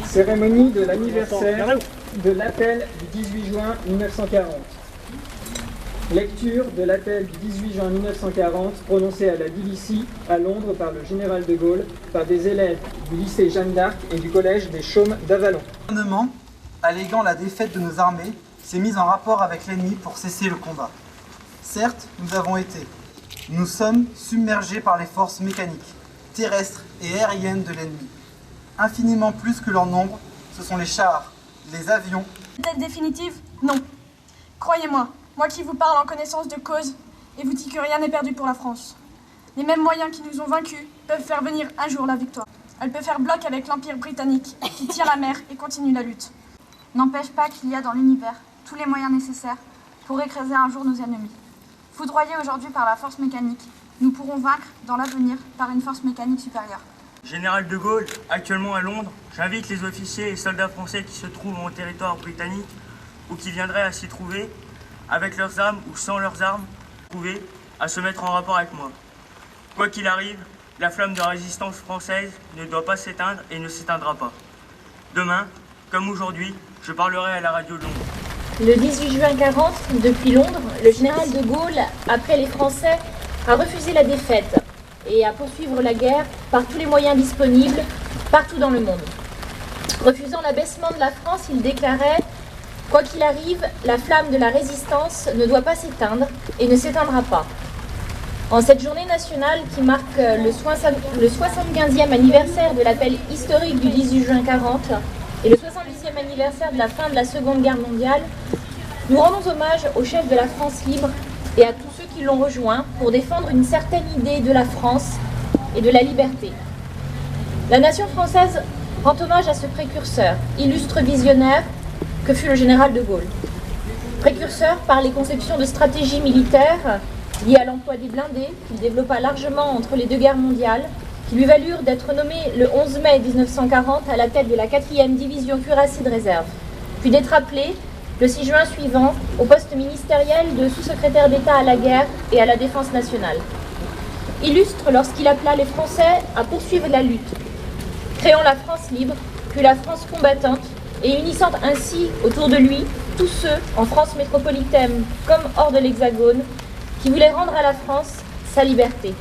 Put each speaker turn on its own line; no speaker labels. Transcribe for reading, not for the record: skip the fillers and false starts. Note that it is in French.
Cérémonie de l'anniversaire de l'appel du 18 juin 1940. Lecture de l'appel du 18 juin 1940 prononcé à la BBC à Londres par le général de Gaulle par des élèves du lycée Jeanne d'Arc et du collège des Chaumes d'Avallon.
Le gouvernement, alléguant la défaite de nos armées, s'est mis en rapport avec l'ennemi pour cesser le combat. Certes, nous sommes submergés par les forces mécaniques, terrestres et aériennes de l'ennemi. Infiniment plus que leur nombre, ce sont les chars, les avions.
Date définitive? Non. Croyez-moi, moi qui vous parle en connaissance de cause, et vous dis que rien n'est perdu pour la France. Les mêmes moyens qui nous ont vaincus peuvent faire venir un jour la victoire. Elle peut faire bloc avec l'Empire britannique, qui tient la mer et continue la lutte.
N'empêche pas qu'il y a dans l'univers tous les moyens nécessaires pour écraser un jour nos ennemis. Foudroyés aujourd'hui par la force mécanique, nous pourrons vaincre dans l'avenir par une force mécanique supérieure.
Général de Gaulle, actuellement à Londres, j'invite les officiers et soldats français qui se trouvent en territoire britannique ou qui viendraient à s'y trouver, avec leurs armes ou sans leurs armes, à se mettre en rapport avec moi. Quoi qu'il arrive, la flamme de résistance française ne doit pas s'éteindre et ne s'éteindra pas. Demain, comme aujourd'hui, je parlerai à la radio de Londres.
Le 18 juin 40, depuis Londres, le général de Gaulle, après les Français, a refusé la défaite et à poursuivre la guerre par tous les moyens disponibles, partout dans le monde. Refusant l'abaissement de la France, il déclarait « Quoi qu'il arrive, la flamme de la résistance ne doit pas s'éteindre et ne s'éteindra pas ». En cette journée nationale qui marque le 75e anniversaire de l'appel historique du 18 juin 40 et le 70e anniversaire de la fin de la Seconde Guerre mondiale, nous rendons hommage aux chefs de la France libre et à tous ceux qui l'ont rejoint pour défendre une certaine idée de la France et de la liberté. La nation française rend hommage à ce précurseur, illustre visionnaire que fut le général de Gaulle. Précurseur par les conceptions de stratégie militaire liées à l'emploi des blindés qu'il développa largement entre les deux guerres mondiales, qui lui valurent d'être nommé le 11 mai 1940 à la tête de la 4e division cuirassée de réserve, puis d'être appelé le 6 juin suivant au poste ministériel de sous-secrétaire d'État à la guerre et à la défense nationale. Illustre lorsqu'il appela les Français à poursuivre la lutte, créant la France libre, puis la France combattante, et unissant ainsi autour de lui tous ceux, en France métropolitaine comme hors de l'Hexagone, qui voulaient rendre à la France sa liberté.